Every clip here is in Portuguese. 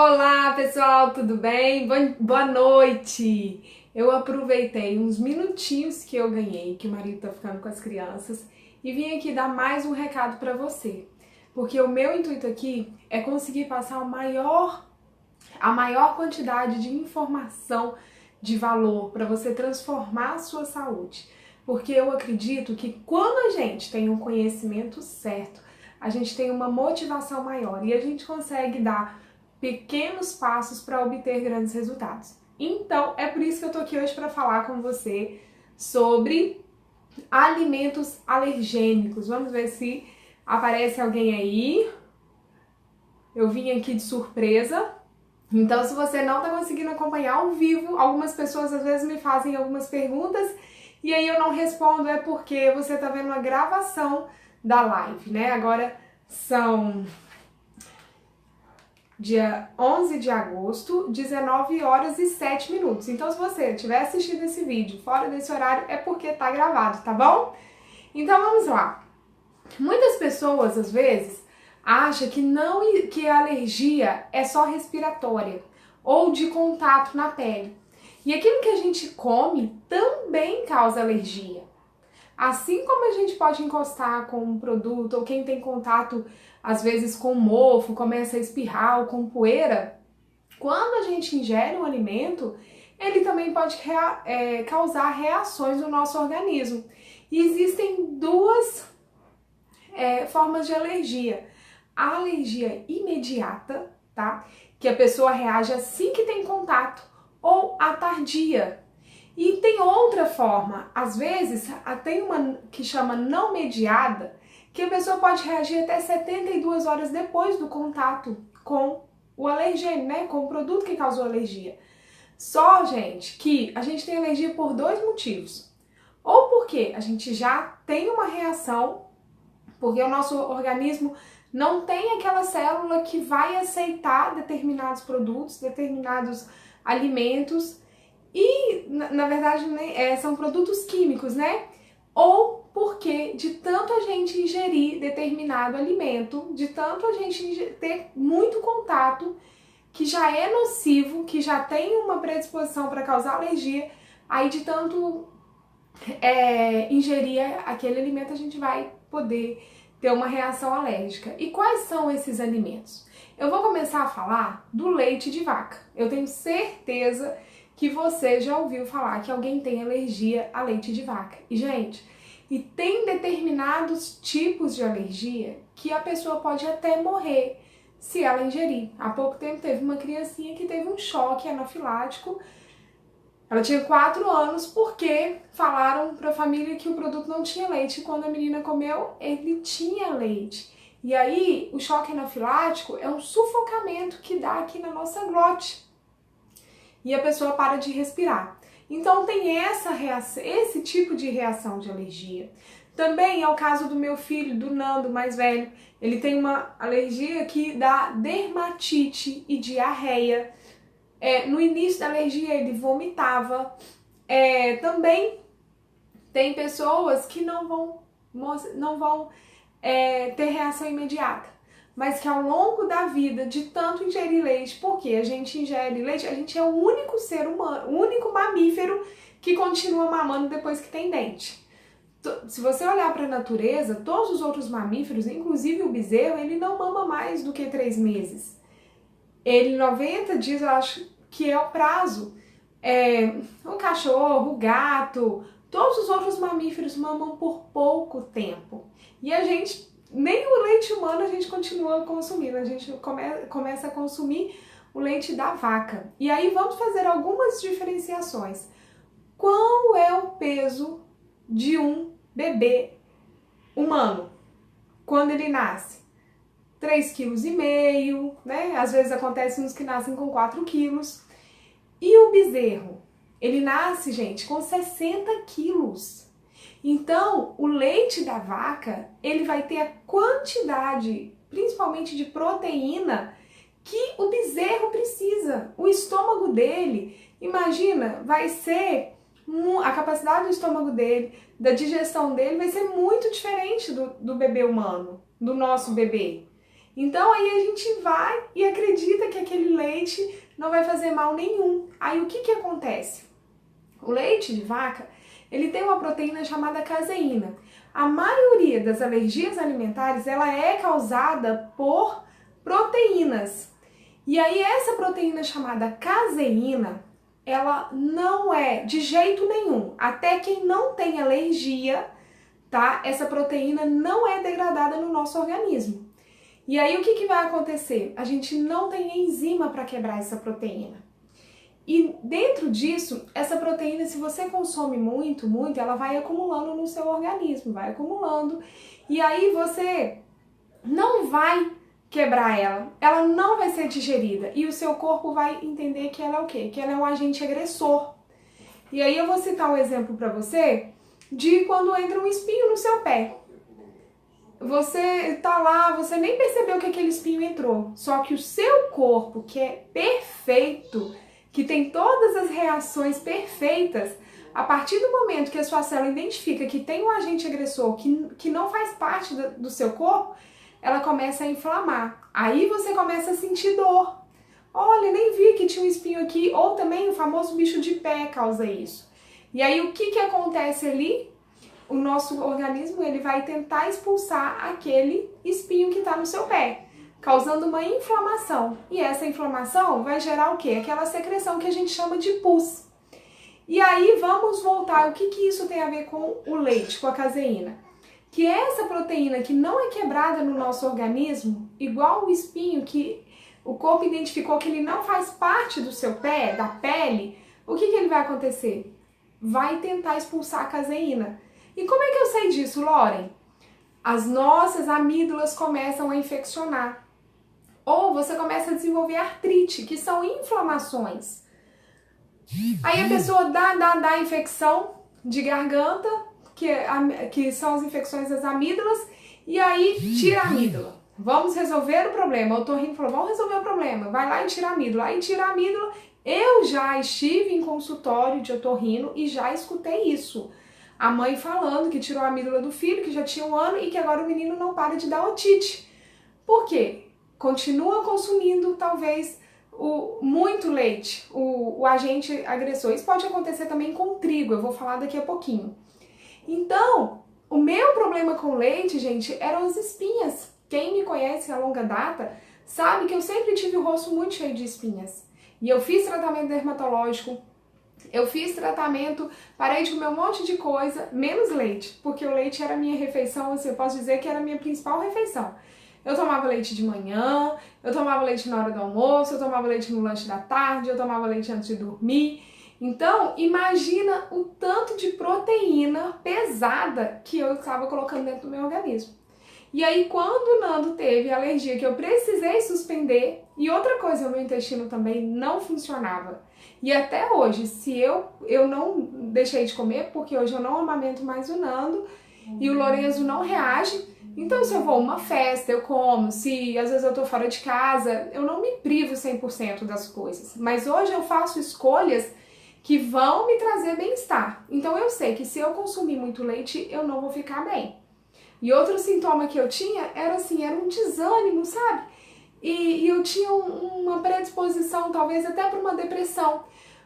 Olá pessoal, tudo bem? Boa noite! Eu aproveitei uns minutinhos que eu ganhei, que o marido tá ficando com as crianças, e vim aqui dar mais um recado para você. Porque o meu intuito aqui é conseguir passar a maior quantidade de informação de valor para você transformar a sua saúde. Porque eu acredito que quando a gente tem um conhecimento certo, a gente tem uma motivação maior e a gente consegue dar pequenos passos para obter grandes resultados. Então, é por isso que eu tô aqui hoje para falar com você sobre alimentos alergênicos. Vamos ver se aparece alguém aí. Eu vim aqui de surpresa. Então, se você não tá conseguindo acompanhar ao vivo, algumas pessoas às vezes me fazem algumas perguntas e aí eu não respondo, é porque você tá vendo a gravação da live, né? Agora são dia 11 de agosto, 19 horas e 7 minutos. Então, se você estiver assistindo esse vídeo fora desse horário, é porque tá gravado, tá bom? Então, vamos lá. Muitas pessoas, às vezes, acham que a alergia é só respiratória ou de contato na pele. E aquilo que a gente come também causa alergia. Assim como a gente pode encostar com um produto, ou quem tem contato, às vezes, com mofo, começa a espirrar ou com poeira, quando a gente ingere um alimento, ele também pode causar reações no nosso organismo. E existem duas formas de alergia. A alergia imediata, tá? Que a pessoa reage assim que tem contato, ou a tardia. E tem outra forma, às vezes tem uma que chama não mediada, que a pessoa pode reagir até 72 horas depois do contato com o alergênio, né? Com o produto que causou alergia. Só, gente, que a gente tem alergia por dois motivos. Ou porque a gente já tem uma reação, porque o nosso organismo não tem aquela célula que vai aceitar determinados produtos, determinados alimentos, e, na verdade, são produtos químicos, né? Ou porque de tanto a gente ingerir determinado alimento, de tanto a gente ter muito contato, que já é nocivo, que já tem uma predisposição para causar alergia, aí de tanto ingerir aquele alimento, a gente vai poder ter uma reação alérgica. E quais são esses alimentos? Eu vou começar a falar do leite de vaca. Eu tenho certeza que você já ouviu falar que alguém tem alergia a leite de vaca. E, gente, tem determinados tipos de alergia que a pessoa pode até morrer se ela ingerir. Há pouco tempo teve uma criancinha que teve um choque anafilático. Ela tinha 4 anos porque falaram para a família que o produto não tinha leite. Quando a menina comeu, ele tinha leite. E aí, o choque anafilático é um sufocamento que dá aqui na nossa glote. E a pessoa para de respirar. Então tem esse tipo de reação de alergia. Também é o caso do meu filho, do Nando, mais velho. Ele tem uma alergia que dá dermatite e diarreia. No início da alergia ele vomitava. Também tem pessoas que não vão ter reação imediata, mas que ao longo da vida, de tanto ingerir leite, porque a gente ingere leite, a gente é o único ser humano, o único mamífero que continua mamando depois que tem dente. Se você olhar para a natureza, todos os outros mamíferos, inclusive o bezerro, ele não mama mais do que 3 meses. Ele, 90 dias, eu acho que é o prazo. O cachorro, o gato, todos os outros mamíferos mamam por pouco tempo. E a gente, nem o leite humano a gente continua consumindo, a gente começa a consumir o leite da vaca. E aí vamos fazer algumas diferenciações. Qual é o peso de um bebê humano quando ele nasce? 3,5 kg, né? Às vezes acontece uns que nascem com 4 quilos. E o bezerro? Ele nasce, gente, com 60 quilos. Então, o leite da vaca, ele vai ter a quantidade, principalmente de proteína, que o bezerro precisa. O estômago dele, imagina, vai ser a capacidade do estômago dele, da digestão dele, vai ser muito diferente do bebê humano, do nosso bebê. Então aí a gente vai e acredita que aquele leite não vai fazer mal nenhum. Aí o que que acontece? O leite de vaca, ele tem uma proteína chamada caseína. A maioria das alergias alimentares, ela é causada por proteínas. E aí essa proteína chamada caseína, ela não é de jeito nenhum, até quem não tem alergia, tá? Essa proteína não é degradada no nosso organismo. E aí o que que vai acontecer? A gente não tem enzima para quebrar essa proteína. E dentro disso, essa proteína, se você consome muito, ela vai acumulando no seu organismo, vai acumulando. E aí você não vai quebrar ela não vai ser digerida. E o seu corpo vai entender que ela é o quê? Que ela é um agente agressor. E aí eu vou citar um exemplo para você de quando entra um espinho no seu pé. Você tá lá, você nem percebeu que aquele espinho entrou. Só que o seu corpo, que é perfeito, que tem todas as reações perfeitas, a partir do momento que a sua célula identifica que tem um agente agressor que não faz parte do seu corpo, ela começa a inflamar. Aí você começa a sentir dor. Olha, nem vi que tinha um espinho aqui. Ou também o famoso bicho de pé causa isso. E aí o que que acontece ali? O nosso organismo ele vai tentar expulsar aquele espinho que está no seu pé, causando uma inflamação. E essa inflamação vai gerar o quê? Aquela secreção que a gente chama de pus. E aí vamos voltar, o que que isso tem a ver com o leite, com a caseína? Que essa proteína que não é quebrada no nosso organismo, igual o espinho que o corpo identificou que ele não faz parte do seu pé, da pele, o que que ele vai acontecer? Vai tentar expulsar a caseína. E como é que eu sei disso, Lauren? As nossas amígdalas começam a infeccionar. Ou você começa a desenvolver artrite, que são inflamações. Aí a pessoa dá infecção de garganta, que são as infecções das amígdalas, e aí tira a amígdala. Vamos resolver o problema. O otorrino falou, vamos resolver o problema. Vai lá e tira a amígdala. Aí tira a amígdala. Eu já estive em consultório de otorrino e já escutei isso. A mãe falando que tirou a amígdala do filho, que já tinha 1 ano e que agora o menino não para de dar otite. Por quê? Continua consumindo, talvez, muito leite, o agente agressor. Isso pode acontecer também com trigo, eu vou falar daqui a pouquinho. Então, o meu problema com leite, gente, eram as espinhas. Quem me conhece a longa data sabe que eu sempre tive o rosto muito cheio de espinhas. E eu fiz tratamento dermatológico, eu fiz tratamento, parei de comer um monte de coisa, menos leite, porque o leite era a minha refeição, assim, eu posso dizer que era a minha principal refeição. Eu tomava leite de manhã, eu tomava leite na hora do almoço, eu tomava leite no lanche da tarde, eu tomava leite antes de dormir. Então, imagina o tanto de proteína pesada que eu estava colocando dentro do meu organismo. E aí, quando o Nando teve alergia, que eu precisei suspender, e outra coisa, o meu intestino também não funcionava. E até hoje, se eu não deixei de comer, porque hoje eu não amamento mais o Nando, e o Lorenzo não reage, então se eu vou a uma festa, eu como, se às vezes eu tô fora de casa, eu não me privo 100% das coisas. Mas hoje eu faço escolhas que vão me trazer bem-estar. Então eu sei que se eu consumir muito leite, eu não vou ficar bem. E outro sintoma que eu tinha era assim, era um desânimo, sabe? E eu tinha uma predisposição, talvez até para uma depressão,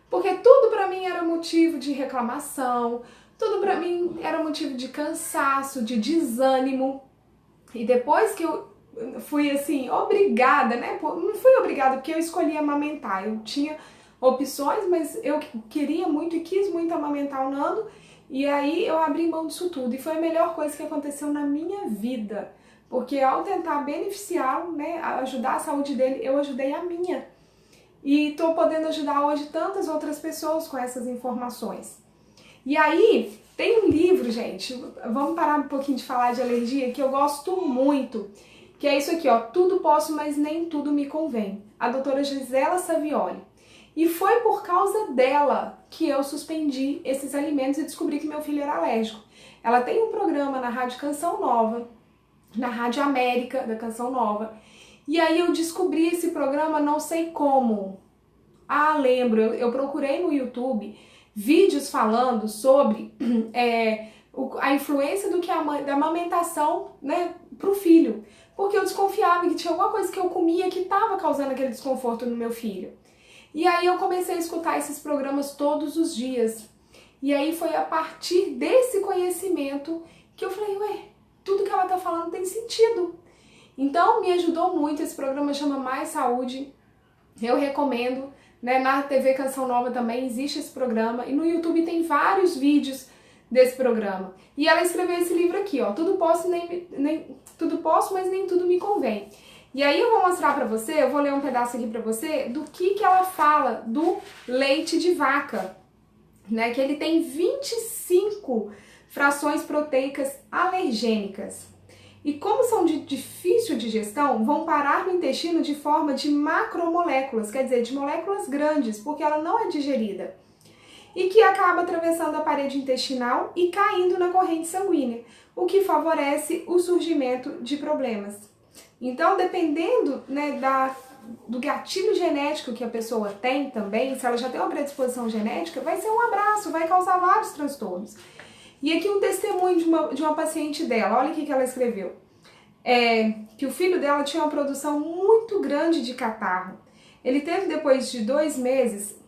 porque tudo para mim era motivo de reclamação, tudo para mim era motivo de cansaço, de desânimo. E depois que eu fui assim, obrigada, né? Não fui obrigada porque eu escolhi amamentar, eu tinha opções, mas eu queria muito e quis muito amamentar o Nando. E aí eu abri mão disso tudo e foi a melhor coisa que aconteceu na minha vida, porque ao tentar beneficiá-lo, né, ajudar a saúde dele, eu ajudei a minha. E tô podendo ajudar hoje tantas outras pessoas com essas informações. E aí tem um livro, gente, vamos parar um pouquinho de falar de alergia, que eu gosto muito, que é isso aqui, ó, Tudo Posso, Mas Nem Tudo Me Convém, a doutora Gisela Savioli. E foi por causa dela que eu suspendi esses alimentos e descobri que meu filho era alérgico. Ela tem um programa na Rádio Canção Nova, na Rádio América da Canção Nova. E aí eu descobri esse programa não sei como. Ah, lembro, eu procurei no YouTube vídeos falando sobre a influência da amamentação, né, pro filho. porque eu desconfiava que tinha alguma coisa que eu comia que estava causando aquele desconforto no meu filho. E aí eu comecei a escutar esses programas todos os dias. E aí foi a partir desse conhecimento que eu falei, ué, tudo que ela tá falando tem sentido. Então me ajudou muito, esse programa chama Mais Saúde, eu recomendo, né? Na TV Canção Nova também existe esse programa e no YouTube tem vários vídeos desse programa. E ela escreveu esse livro aqui, ó, Tudo Posso, Tudo Posso, mas nem tudo me convém. E aí eu vou mostrar pra você, eu vou ler um pedaço aqui pra você, do que ela fala do leite de vaca, né? Que ele tem 25 frações proteicas alergênicas. E como são de difícil digestão, vão parar no intestino de forma de macromoléculas, quer dizer, de moléculas grandes, porque ela não é digerida. E que acaba atravessando a parede intestinal e caindo na corrente sanguínea, o que favorece o surgimento de problemas. Então, dependendo, né, do gatilho genético que a pessoa tem também, se ela já tem uma predisposição genética, vai ser um abraço, vai causar vários transtornos. E aqui um testemunho de uma paciente dela, olha o que ela escreveu. Que o filho dela tinha uma produção muito grande de catarro. Ele teve, depois de 2 meses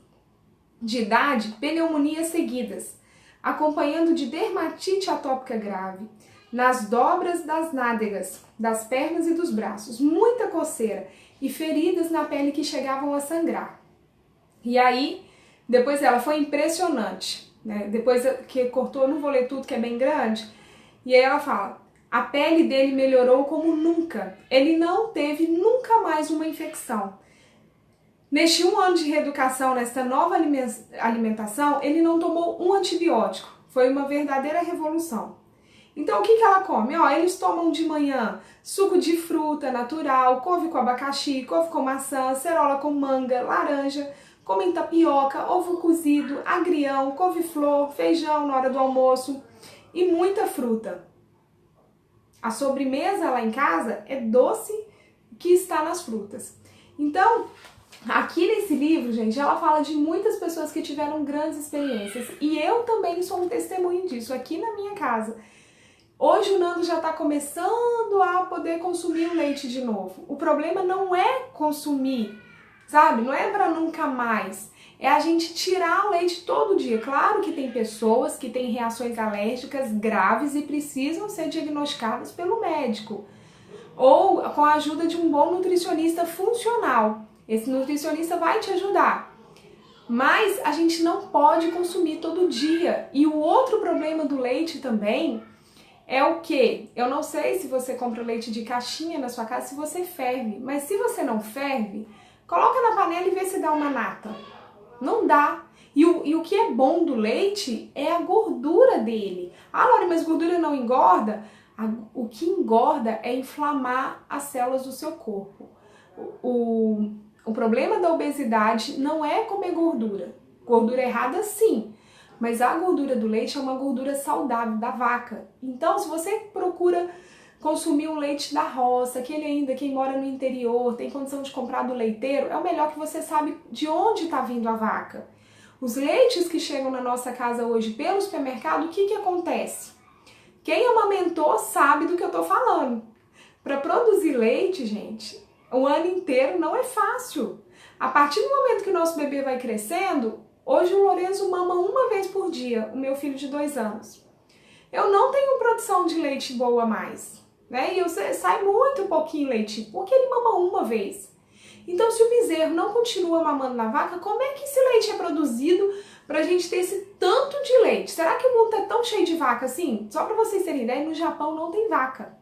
de idade, pneumonias seguidas, acompanhando de dermatite atópica grave, nas dobras das nádegas, das pernas e dos braços, muita coceira e feridas na pele que chegavam a sangrar. E aí, depois ela foi impressionante, né? Depois que cortou, eu não vou ler tudo que é bem grande, e aí ela fala, a pele dele melhorou como nunca, ele não teve nunca mais uma infecção. Neste 1 ano de reeducação, nesta nova alimentação, ele não tomou um antibiótico, foi uma verdadeira revolução. Então, o que ela come? Ó, eles tomam de manhã suco de fruta natural, couve com abacaxi, couve com maçã, acerola com manga, laranja, comem tapioca, ovo cozido, agrião, couve-flor, feijão na hora do almoço e muita fruta. A sobremesa lá em casa é doce que está nas frutas. Então, aqui nesse livro, gente, ela fala de muitas pessoas que tiveram grandes experiências e eu também sou um testemunho disso aqui na minha casa. Hoje o Nando já está começando a poder consumir o leite de novo. O problema não é consumir, sabe? Não é para nunca mais. É a gente tirar o leite todo dia. Claro que tem pessoas que têm reações alérgicas graves e precisam ser diagnosticadas pelo médico. Ou com a ajuda de um bom nutricionista funcional. Esse nutricionista vai te ajudar. Mas a gente não pode consumir todo dia. E o outro problema do leite também é o que? Eu não sei se você compra leite de caixinha na sua casa, se você ferve. Mas se você não ferve, coloca na panela e vê se dá uma nata. Não dá. E o que é bom do leite é a gordura dele. Ah, Lore, mas gordura não engorda? O que engorda é inflamar as células do seu corpo. O problema da obesidade não é comer gordura. Gordura errada, sim. Mas a gordura do leite é uma gordura saudável da vaca. Então, se você procura consumir um leite da roça, quem mora no interior, tem condição de comprar do leiteiro, é o melhor que você sabe de onde está vindo a vaca. Os leites que chegam na nossa casa hoje pelo supermercado, o que acontece? Quem amamentou sabe do que eu estou falando. Para produzir leite, gente, o ano inteiro não é fácil. A partir do momento que o nosso bebê vai crescendo, hoje o Lorenzo mama 1 vez por dia, o meu filho de 2 anos. Eu não tenho produção de leite boa mais, né? E sai muito pouquinho leite, porque ele mama 1 vez. Então, se o bezerro não continua mamando na vaca, como é que esse leite é produzido pra gente ter esse tanto de leite? Será que o mundo tá tão cheio de vaca assim? Só pra vocês terem ideia, no Japão não tem vaca.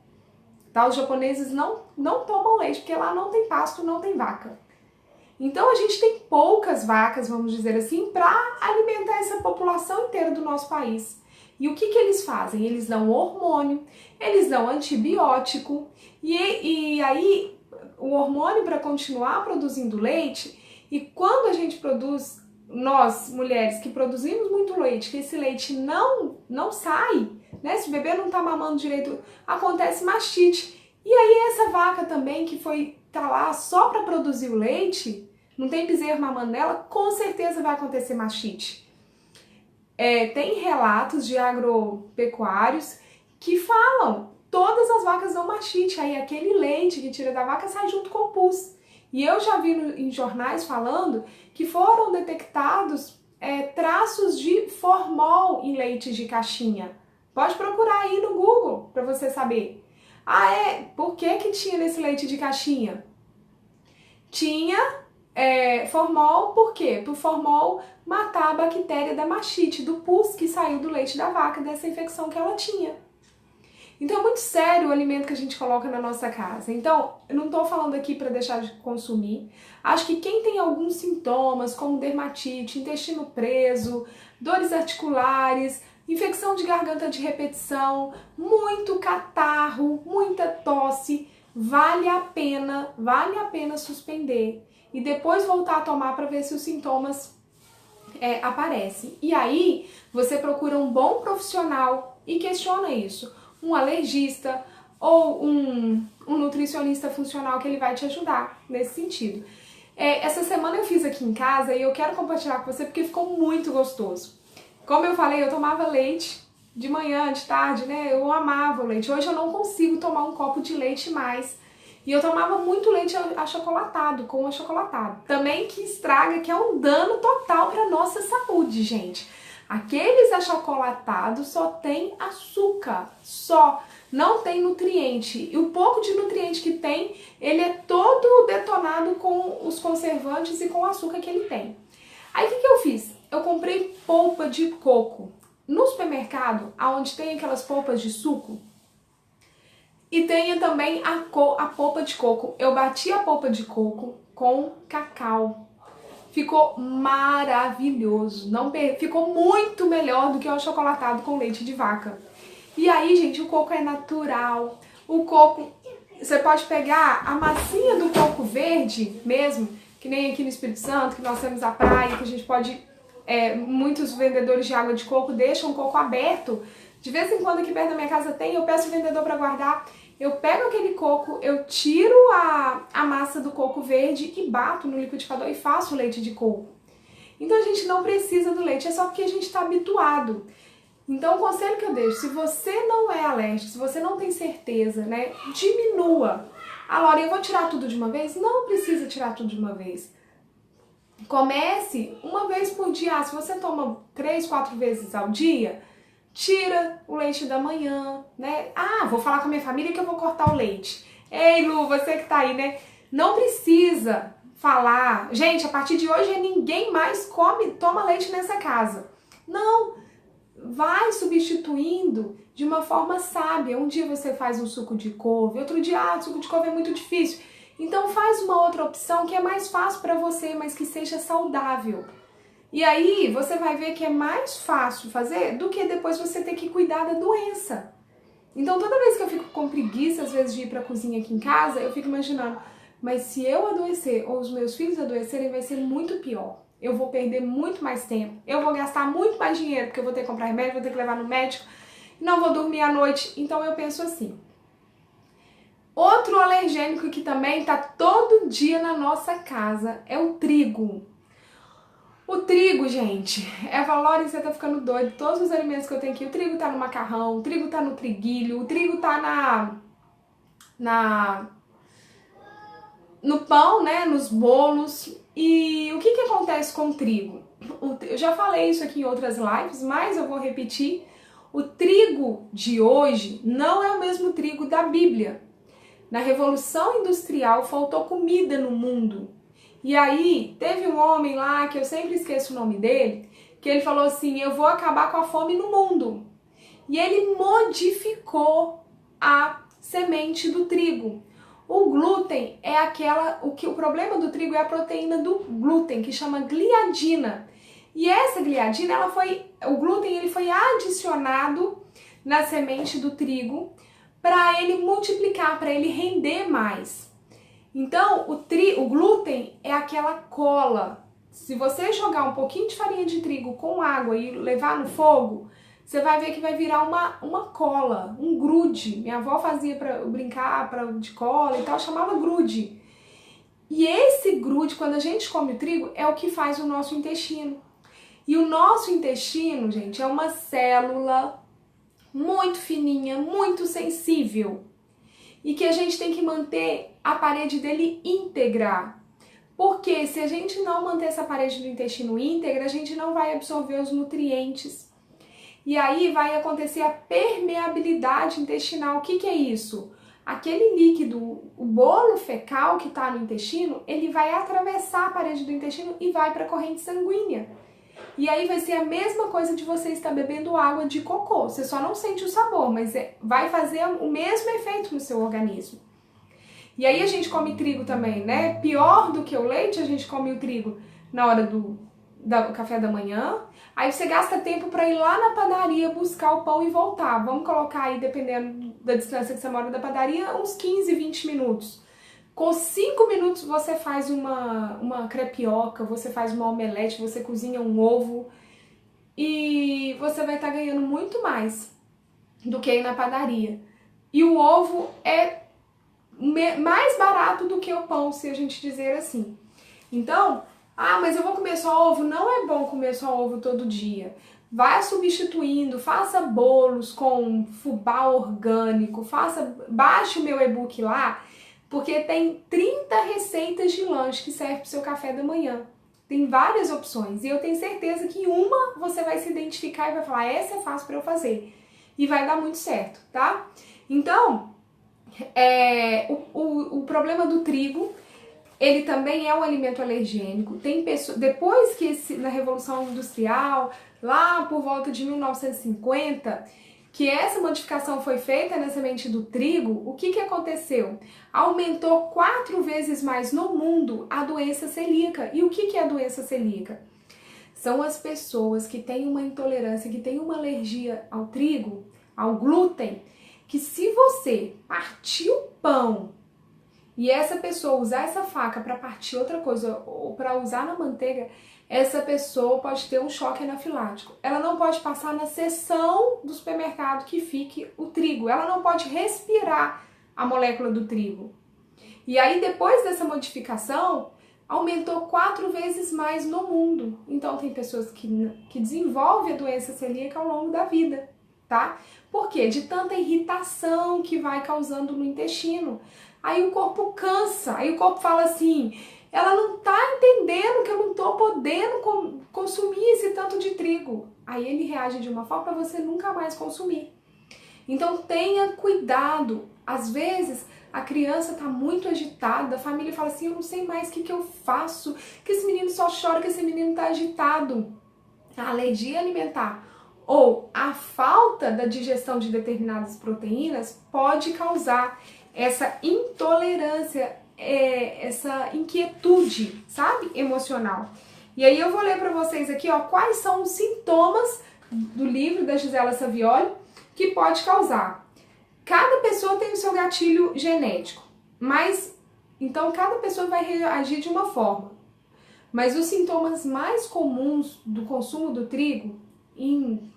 Tá? Os japoneses não tomam leite, porque lá não tem pasto, não tem vaca. Então a gente tem poucas vacas, vamos dizer assim, para alimentar essa população inteira do nosso país. E o que eles fazem? Eles dão hormônio, eles dão antibiótico, e aí o hormônio para continuar produzindo leite, e quando a gente produz, nós mulheres que produzimos muito leite, que esse leite não sai, né? Se o bebê não tá mamando direito, acontece mastite. E aí essa vaca também que tá lá só para produzir o leite, não tem bezerro mamando nela, com certeza vai acontecer mastite. Tem relatos de agropecuários que falam todas as vacas dão mastite. Aí aquele leite que tira da vaca sai junto com o pus. E eu já vi em jornais falando que foram detectados traços de formol em leites de caixinha. Pode procurar aí no Google para você saber. Por que tinha nesse leite de caixinha? Tinha formol, por quê? Pro formol matar a bactéria da mastite, do pus que saiu do leite da vaca, dessa infecção que ela tinha. Então é muito sério o alimento que a gente coloca na nossa casa. Então, eu não tô falando aqui para deixar de consumir. Acho que quem tem alguns sintomas, como dermatite, intestino preso, dores articulares, infecção de garganta de repetição, muito catarro, muita tosse, vale a pena suspender e depois voltar a tomar para ver se os sintomas aparecem. E aí, você procura um bom profissional e questiona isso. Um alergista ou um nutricionista funcional que ele vai te ajudar nesse sentido. Essa semana eu fiz aqui em casa e eu quero compartilhar com você porque ficou muito gostoso. Como eu falei, eu tomava leite de manhã, de tarde, né? Eu amava o leite. Hoje eu não consigo tomar um copo de leite mais. E eu tomava muito leite achocolatado, com achocolatado. Também que estraga, que é um dano total para nossa saúde, gente. Aqueles achocolatados só tem açúcar, só. Não tem nutriente. E o pouco de nutriente que tem, ele é todo detonado com os conservantes e com o açúcar que ele tem. Aí o que eu fiz? Eu comprei polpa de coco. No supermercado, onde tem aquelas polpas de suco, e tenha também a polpa de coco. Eu bati a polpa de coco com cacau. Ficou maravilhoso. Ficou muito melhor do que o achocolatado com leite de vaca. E aí, gente, o coco é natural. O coco, você pode pegar a massinha do coco verde mesmo, que nem aqui no Espírito Santo, que nós temos a praia, que a gente pode... muitos vendedores de água de coco deixam o coco aberto. De vez em quando aqui perto da minha casa tem, eu peço o vendedor para guardar. Eu pego aquele coco, eu tiro a massa do coco verde e bato no liquidificador e faço leite de coco. Então a gente não precisa do leite, é só porque a gente está habituado. Então o conselho que eu deixo, se você não é alérgico, se você não tem certeza, né, diminua. Laura, eu vou tirar tudo de uma vez? Não precisa tirar tudo de uma vez. Comece uma vez por dia. Se você toma 3, 4 vezes ao dia, tira o leite da manhã, né? Vou falar com a minha família que eu vou cortar o leite. Ei, Lu, você que tá aí, né? Não precisa falar. Gente, a partir de hoje ninguém mais toma leite nessa casa. Não. Vai substituindo de uma forma sábia. Um dia você faz um suco de couve, outro dia, suco de couve é muito difícil. Então faz uma outra opção que é mais fácil para você, mas que seja saudável. E aí você vai ver que é mais fácil fazer do que depois você ter que cuidar da doença. Então toda vez que eu fico com preguiça, às vezes, de ir pra cozinha aqui em casa, eu fico imaginando, mas se eu adoecer ou os meus filhos adoecerem, vai ser muito pior. Eu vou perder muito mais tempo, eu vou gastar muito mais dinheiro, porque eu vou ter que comprar remédio, vou ter que levar no médico, não vou dormir à noite. Então eu penso assim. Outro alergênico que também tá todo dia na nossa casa é o trigo. O trigo, gente, Valori, você tá ficando doido. Todos os alimentos que eu tenho aqui, o trigo tá no macarrão, o trigo tá no triguilho, o trigo tá no pão, né, nos bolos. E o que acontece com o trigo? Eu já falei isso aqui em outras lives, mas eu vou repetir. O trigo de hoje não é o mesmo trigo da Bíblia. Na Revolução Industrial faltou comida no mundo. E aí, teve um homem lá, que eu sempre esqueço o nome dele, que ele falou assim, eu vou acabar com a fome no mundo. E ele modificou a semente do trigo. O glúten é o problema do trigo é a proteína do glúten, que chama gliadina. E essa gliadina, o glúten ele foi adicionado na semente do trigo para ele multiplicar, para ele render mais. Então, o glúten é aquela cola. Se você jogar um pouquinho de farinha de trigo com água e levar no fogo, você vai ver que vai virar uma cola, um grude. Minha avó fazia para brincar de cola e tal, chamava grude. E esse grude, quando a gente come o trigo, é o que faz o nosso intestino. E o nosso intestino, gente, é uma célula muito fininha, muito sensível. E que a gente tem que manter a parede dele íntegra. Porque se a gente não manter essa parede do intestino íntegra, a gente não vai absorver os nutrientes. E aí vai acontecer a permeabilidade intestinal. O que que é isso? Aquele líquido, o bolo fecal que está no intestino, ele vai atravessar a parede do intestino e vai para a corrente sanguínea. E aí vai ser a mesma coisa de você estar bebendo água de cocô. Você só não sente o sabor, mas vai fazer o mesmo efeito no seu organismo. E aí a gente come trigo também, né? Pior do que o leite, a gente come o trigo na hora do café da manhã. Aí você gasta tempo para ir lá na padaria buscar o pão e voltar. Vamos colocar aí, dependendo da distância que você mora da padaria, uns 15, 20 minutos. Com 5 minutos você faz uma crepioca, você faz uma omelete, você cozinha um ovo e você vai estar ganhando muito mais do que ir na padaria. E o ovo é mais barato do que o pão, se a gente dizer assim. Então, mas eu vou comer só ovo. Não é bom comer só ovo todo dia. Vai substituindo, faça bolos com fubá orgânico, baixe o meu e-book lá, porque tem 30 receitas de lanche que serve para o seu café da manhã. Tem várias opções e eu tenho certeza que uma você vai se identificar e vai falar, essa é fácil para eu fazer. E vai dar muito certo, tá? Então, o problema do trigo, ele também é um alimento alergênico. Tem pessoas, depois que na Revolução Industrial, lá por volta de 1950, que essa modificação foi feita na semente do trigo, o que aconteceu? Aumentou 4 vezes mais no mundo a doença celíaca. E o que é a doença celíaca? São as pessoas que têm uma intolerância, que têm uma alergia ao trigo, ao glúten, que se você partir o pão e essa pessoa usar essa faca para partir outra coisa ou para usar na manteiga, essa pessoa pode ter um choque anafilático. Ela não pode passar na seção do supermercado que fique o trigo. Ela não pode respirar a molécula do trigo. E aí, depois dessa modificação, aumentou 4 vezes mais no mundo. Então, tem pessoas que desenvolvem a doença celíaca ao longo da vida, tá? Por quê? De tanta irritação que vai causando no intestino. Aí o corpo cansa, aí o corpo fala assim, ela não tá entendendo que eu não tô podendo consumir esse tanto de trigo. Aí ele reage de uma forma para você nunca mais consumir. Então tenha cuidado. Às vezes a criança tá muito agitada, a família fala assim, eu não sei mais o que eu faço, que esse menino só chora, que esse menino tá agitado. A alergia alimentar ou a falta da digestão de determinadas proteínas pode causar essa intolerância, essa inquietude, sabe, emocional. E aí eu vou ler para vocês aqui, ó, quais são os sintomas do livro da Gisela Savioli que pode causar. Cada pessoa tem o seu gatilho genético, mas então cada pessoa vai reagir de uma forma. Mas os sintomas mais comuns do consumo do trigo em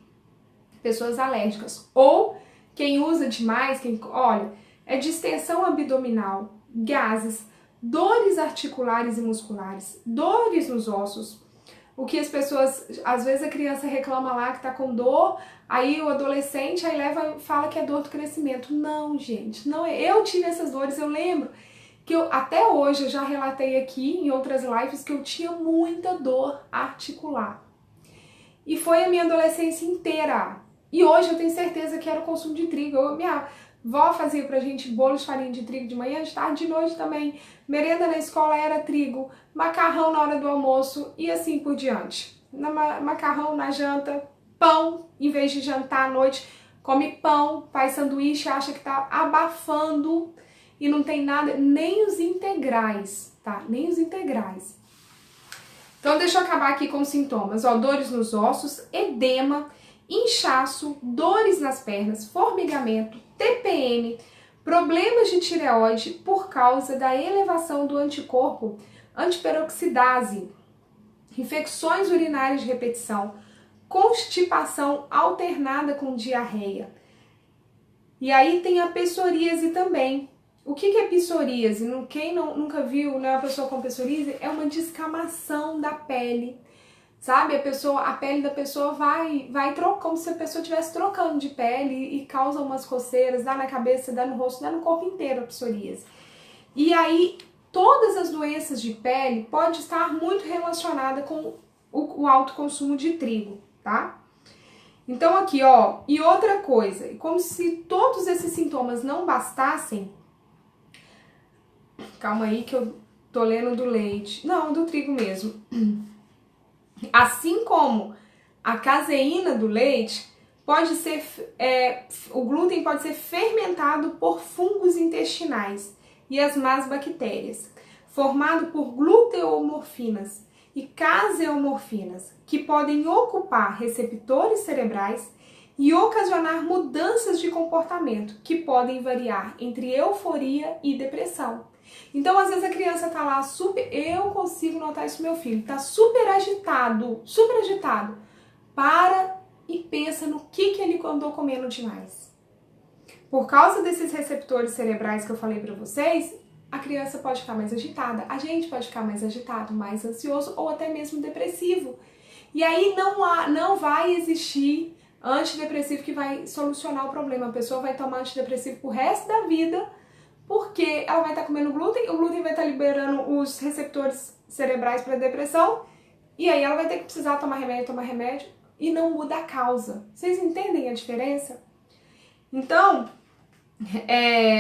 pessoas alérgicas ou quem usa demais, é distensão abdominal, gases, dores articulares e musculares, dores nos ossos. O que as pessoas, às vezes a criança reclama lá que tá com dor, aí o adolescente aí fala que é dor do crescimento. Não, gente, não é. Eu tive essas dores, eu lembro que até hoje eu já relatei aqui em outras lives que eu tinha muita dor articular. E foi a minha adolescência inteira. E hoje eu tenho certeza que era o consumo de trigo. Minha vó fazia pra gente bolo de farinha de trigo de manhã, de tarde, de noite também. Merenda na escola era trigo, macarrão na hora do almoço e assim por diante. Macarrão na janta, pão, em vez de jantar à noite, come pão, faz sanduíche, acha que tá abafando e não tem nada, nem os integrais, tá? Nem os integrais. Então deixa eu acabar aqui com os sintomas, ó, dores nos ossos, edema, inchaço, dores nas pernas, formigamento, TPM, problemas de tireoide por causa da elevação do anticorpo antiperoxidase, infecções urinárias de repetição, constipação alternada com diarreia. E aí tem a psoríase também. O que é psoríase? Quem nunca viu, né, uma pessoa com psoríase é uma descamação da pele sabe? A pele da pessoa vai trocando, como se a pessoa estivesse trocando de pele e causa umas coceiras, dá na cabeça, dá no rosto, dá no corpo inteiro a psoríase. E aí, todas as doenças de pele pode estar muito relacionada com o alto consumo de trigo, tá? Então aqui, ó, e outra coisa, como se todos esses sintomas não bastassem, calma aí que eu tô lendo do leite, não, do trigo mesmo. Assim como a caseína do leite pode ser, o glúten pode ser fermentado por fungos intestinais e as más bactérias, formado por gluteomorfinas e caseomorfinas, que podem ocupar receptores cerebrais e ocasionar mudanças de comportamento, que podem variar entre euforia e depressão. Então, às vezes a criança tá lá eu consigo notar isso no meu filho, tá super agitado, para e pensa no que ele andou comendo demais. Por causa desses receptores cerebrais que eu falei pra vocês, a criança pode ficar mais agitada, a gente pode ficar mais agitado, mais ansioso ou até mesmo depressivo. E aí não vai existir antidepressivo que vai solucionar o problema. A pessoa vai tomar antidepressivo pro resto da vida, porque ela vai estar comendo glúten, o glúten vai estar liberando os receptores cerebrais para depressão, e aí ela vai ter que precisar tomar remédio, e não muda a causa. Vocês entendem a diferença? Então,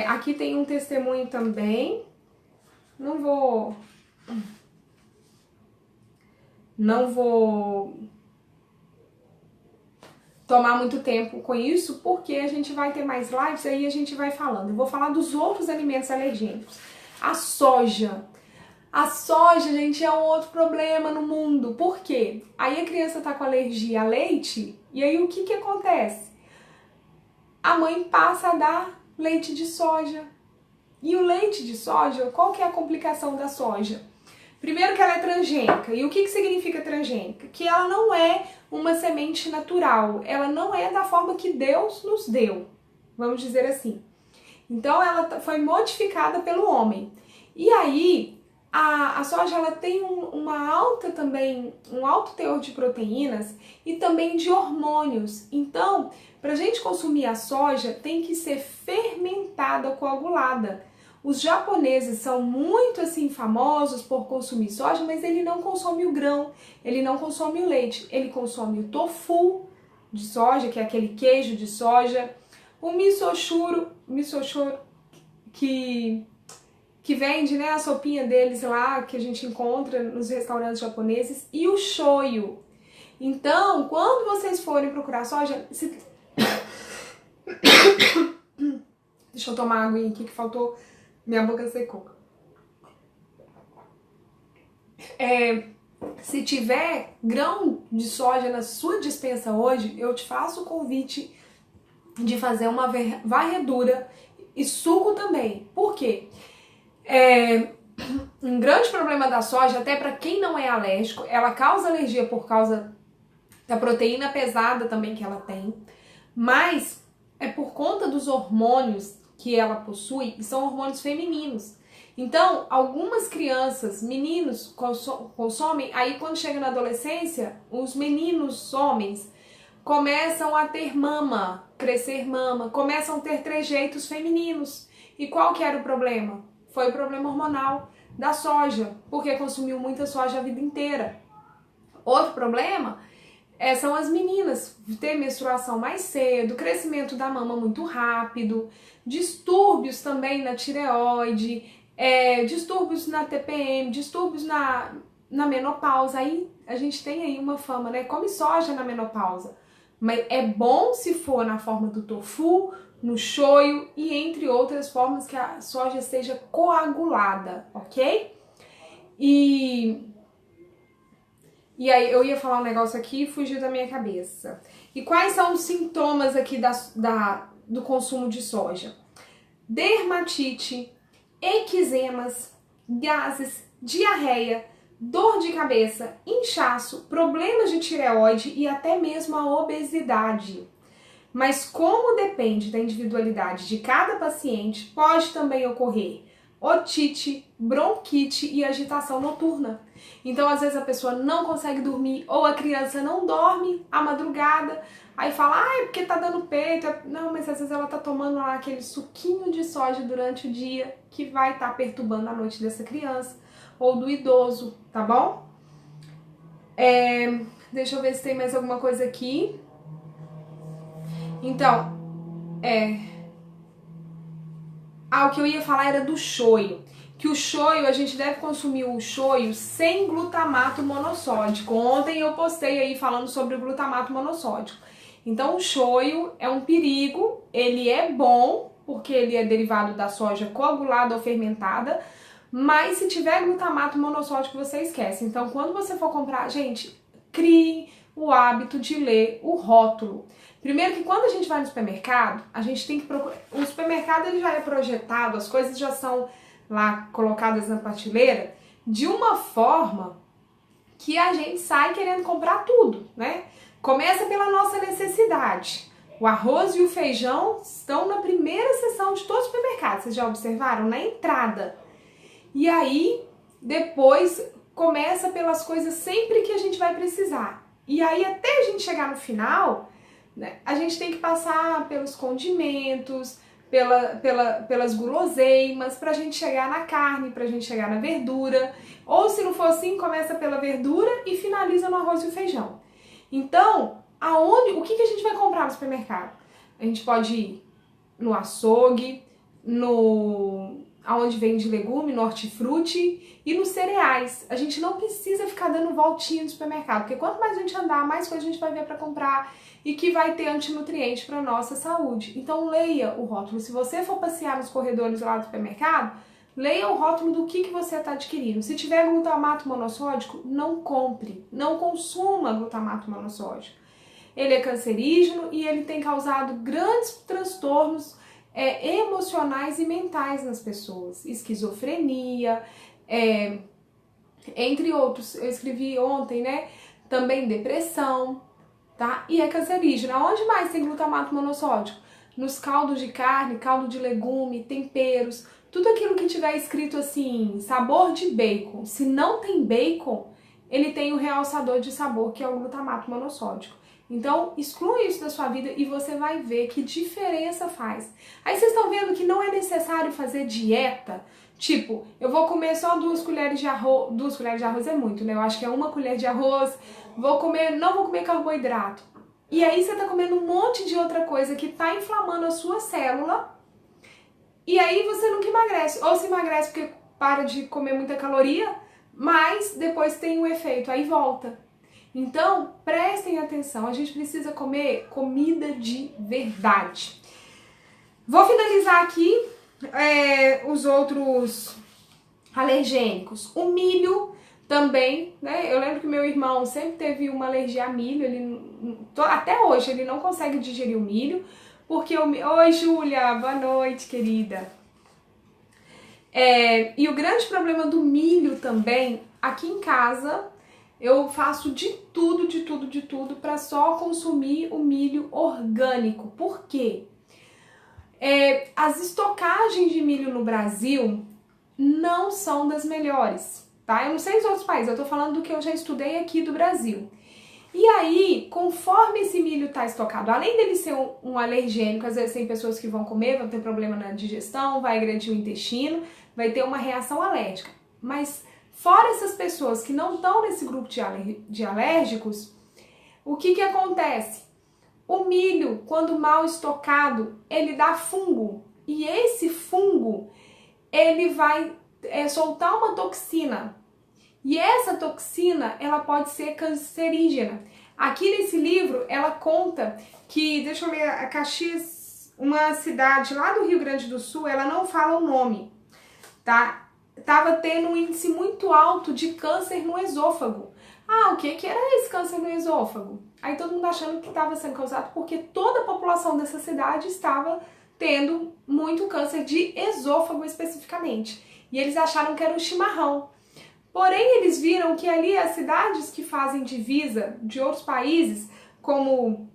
aqui tem um testemunho também. Não vou tomar muito tempo com isso, porque a gente vai ter mais lives, aí a gente vai falando. Eu vou falar dos outros alimentos alergênicos. A soja. A soja, gente, é um outro problema no mundo. Por quê? Aí a criança tá com alergia a leite, e aí o que acontece? A mãe passa a dar leite de soja. E o leite de soja, qual que é a complicação da soja? Primeiro que ela é transgênica. E o que significa transgênica? Que ela não é uma semente natural. Ela não é da forma que Deus nos deu. Vamos dizer assim. Então ela foi modificada pelo homem. E aí a soja ela tem um alto teor de proteínas e também de hormônios. Então, para a gente consumir a soja, tem que ser fermentada, coagulada. Os japoneses são muito assim famosos por consumir soja, mas ele não consome o grão, ele não consome o leite, ele consome o tofu de soja, que é aquele queijo de soja, o misoshiro que vende, né, a sopinha deles lá, que a gente encontra nos restaurantes japoneses, e o shoyu. Então, quando vocês forem procurar soja, deixa eu tomar água aqui que faltou. Minha boca secou. Se tiver grão de soja na sua despensa hoje, eu te faço o convite de fazer uma varredura e suco também. Por quê? Um grande problema da soja, até para quem não é alérgico, ela causa alergia por causa da proteína pesada também que ela tem, mas é por conta dos hormônios que ela possui, e são hormônios femininos. Então, algumas crianças, meninos consomem, aí quando chega na adolescência, os meninos homens começam a ter mama, crescer mama, começam a ter trejeitos femininos. E qual que era o problema? Foi o problema hormonal da soja, porque consumiu muita soja a vida inteira. Outro problema são as meninas ter menstruação mais cedo, crescimento da mama muito rápido, distúrbios também na tireoide, distúrbios na TPM, distúrbios na menopausa. Aí a gente tem aí uma fama, né? Come soja na menopausa. Mas é bom se for na forma do tofu, no shoyu e entre outras formas que a soja seja coagulada, ok? E aí eu ia falar um negócio aqui e fugiu da minha cabeça. E quais são os sintomas aqui do consumo de soja? Dermatite, eczemas, gases, diarreia, dor de cabeça, inchaço, problemas de tireoide e até mesmo a obesidade. Mas como depende da individualidade de cada paciente, pode também ocorrer otite, bronquite e agitação noturna. Então, às vezes a pessoa não consegue dormir ou a criança não dorme à madrugada, aí fala, é porque tá dando peito. Não, mas às vezes ela tá tomando lá aquele suquinho de soja durante o dia que vai estar perturbando a noite dessa criança ou do idoso, tá bom? Deixa eu ver se tem mais alguma coisa aqui. Então, o que eu ia falar era do shoyu. Que o shoyu, a gente deve consumir o shoyu sem glutamato monossódico. Ontem eu postei aí falando sobre o glutamato monossódico. Então o shoyu é um perigo, ele é bom, porque ele é derivado da soja coagulada ou fermentada, mas se tiver glutamato monossódico, você esquece. Então quando você for comprar, gente, crie o hábito de ler o rótulo. Primeiro que quando a gente vai no supermercado, a gente tem que procurar... O supermercado ele já é projetado, as coisas já são lá colocadas na prateleira de uma forma que a gente sai querendo comprar tudo, né? Começa pela nossa necessidade. O arroz e o feijão estão na primeira seção de todos os supermercados, vocês já observaram? Na entrada. E aí, depois, começa pelas coisas sempre que a gente vai precisar. E aí, até a gente chegar no final, né, a gente tem que passar pelos condimentos, pelas guloseimas, pra gente chegar na carne, pra gente chegar na verdura. Ou se não for assim, começa pela verdura e finaliza no arroz e o feijão. Então, o que a gente vai comprar no supermercado? A gente pode ir no açougue, aonde vende legume, no hortifruti e nos cereais. A gente não precisa ficar dando voltinha no supermercado, porque quanto mais a gente andar, mais coisa a gente vai ver para comprar e que vai ter antinutriente para nossa saúde. Então leia o rótulo. Se você for passear nos corredores lá do supermercado, leia o rótulo do que você está adquirindo. Se tiver glutamato monossódico, não compre, não consuma glutamato monossódico. Ele é cancerígeno e ele tem causado grandes transtornos emocionais e mentais nas pessoas. Esquizofrenia, entre outros. Eu escrevi ontem, né? Também depressão, tá? E é cancerígeno. Aonde mais tem glutamato monossódico? Nos caldos de carne, caldo de legume, temperos, tudo aquilo que tiver escrito assim, sabor de bacon. Se não tem bacon, ele tem o realçador de sabor, que é o glutamato monossódico. Então, exclua isso da sua vida e você vai ver que diferença faz. Aí vocês estão vendo que não é necessário fazer dieta. Tipo, eu vou comer só 2 colheres de arroz. 2 colheres de arroz é muito, né? Eu acho que é 1 colher de arroz. Não vou comer carboidrato. E aí você tá comendo um monte de outra coisa que tá inflamando a sua célula. E aí você nunca emagrece. Ou se emagrece porque para de comer muita caloria, mas depois tem um efeito, aí volta. Então, prestem atenção, a gente precisa comer comida de verdade. Vou finalizar aqui os outros alergênicos. O milho também, né? Eu lembro que meu irmão sempre teve uma alergia a milho, até hoje ele não consegue digerir o milho, porque Oi, Júlia, boa noite, querida. E o grande problema do milho também, aqui em casa, eu faço de tudo para só consumir o milho orgânico. Por quê? As estocagens de milho no Brasil não são das melhores, tá? Eu não sei os outros países, eu tô falando do que eu já estudei aqui do Brasil. E aí, conforme esse milho tá estocado, além dele ser um alergênico, às vezes tem pessoas que vão comer, vão ter problema na digestão, vai agredir o intestino, vai ter uma reação alérgica. Mas fora essas pessoas que não estão nesse grupo de alérgicos, o que acontece? O milho, quando mal estocado, ele dá fungo. E esse fungo, ele vai soltar uma toxina. E essa toxina, ela pode ser cancerígena. Aqui nesse livro, ela conta que, deixa eu ler, a Caxias, uma cidade lá do Rio Grande do Sul, ela não fala o nome, tá? Tava tendo um índice muito alto de câncer no esôfago. O que era esse câncer no esôfago? Aí todo mundo achando que estava sendo causado porque toda a população dessa cidade estava tendo muito câncer de esôfago especificamente. E eles acharam que era o chimarrão. Porém, eles viram que ali as cidades que fazem divisa de outros países, como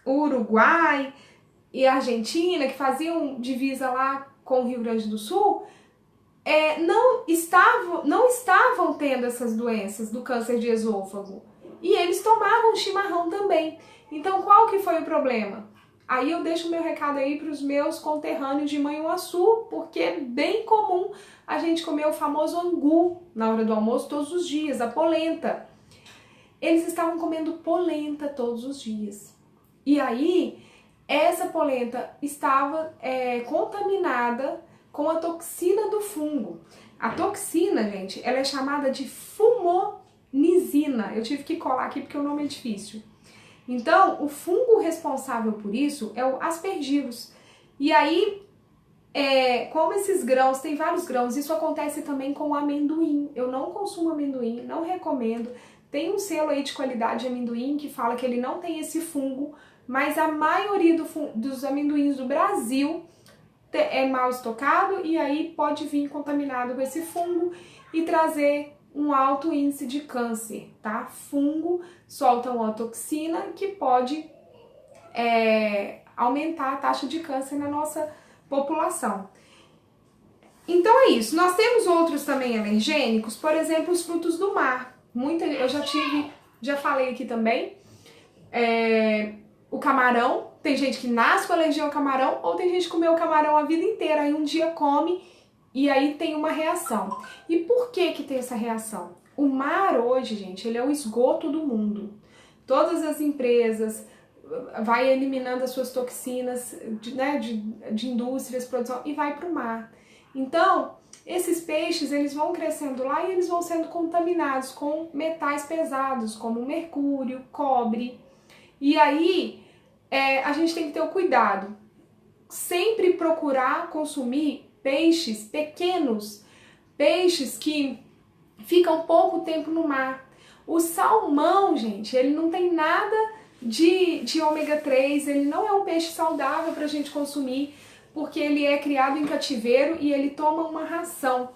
o Uruguai e a Argentina, que faziam divisa lá com o Rio Grande do Sul, não estavam tendo essas doenças do câncer de esôfago. E eles tomavam chimarrão também. Então, qual que foi o problema? Aí eu deixo o meu recado aí para os meus conterrâneos de Manhuaçu, porque é bem comum a gente comer o famoso angu na hora do almoço todos os dias, a polenta. Eles estavam comendo polenta todos os dias. E aí, essa polenta estava contaminada com a toxina do fungo. A toxina, gente, ela é chamada de fumonizina. Eu tive que colar aqui porque o nome é difícil. Então, o fungo responsável por isso é o Aspergillus. E aí, como esses grãos, tem vários grãos, isso acontece também com o amendoim. Eu não consumo amendoim, não recomendo. Tem um selo aí de qualidade de amendoim que fala que ele não tem esse fungo, mas a maioria dos amendoins do Brasil é mal estocado e aí pode vir contaminado com esse fungo e trazer um alto índice de câncer, tá? Fungo solta uma toxina que pode aumentar a taxa de câncer na nossa população. Então é isso. Nós temos outros também alergênicos, por exemplo, os frutos do mar. Eu já falei aqui também, o camarão. Tem gente que nasce com alergia ao camarão, ou tem gente que comeu o camarão a vida inteira, aí um dia come e aí tem uma reação. E por que que tem essa reação? O mar hoje, gente, ele é o esgoto do mundo. Todas as empresas vai eliminando as suas toxinas de indústrias, produção, e vai para o mar. Então, esses peixes, eles vão crescendo lá e eles vão sendo contaminados com metais pesados, como mercúrio, cobre. E aí, a gente tem que ter o cuidado. Sempre procurar consumir peixes pequenos, peixes que ficam pouco tempo no mar. O salmão, gente, ele não tem nada de ômega 3, ele não é um peixe saudável para a gente consumir, porque ele é criado em cativeiro e ele toma uma ração.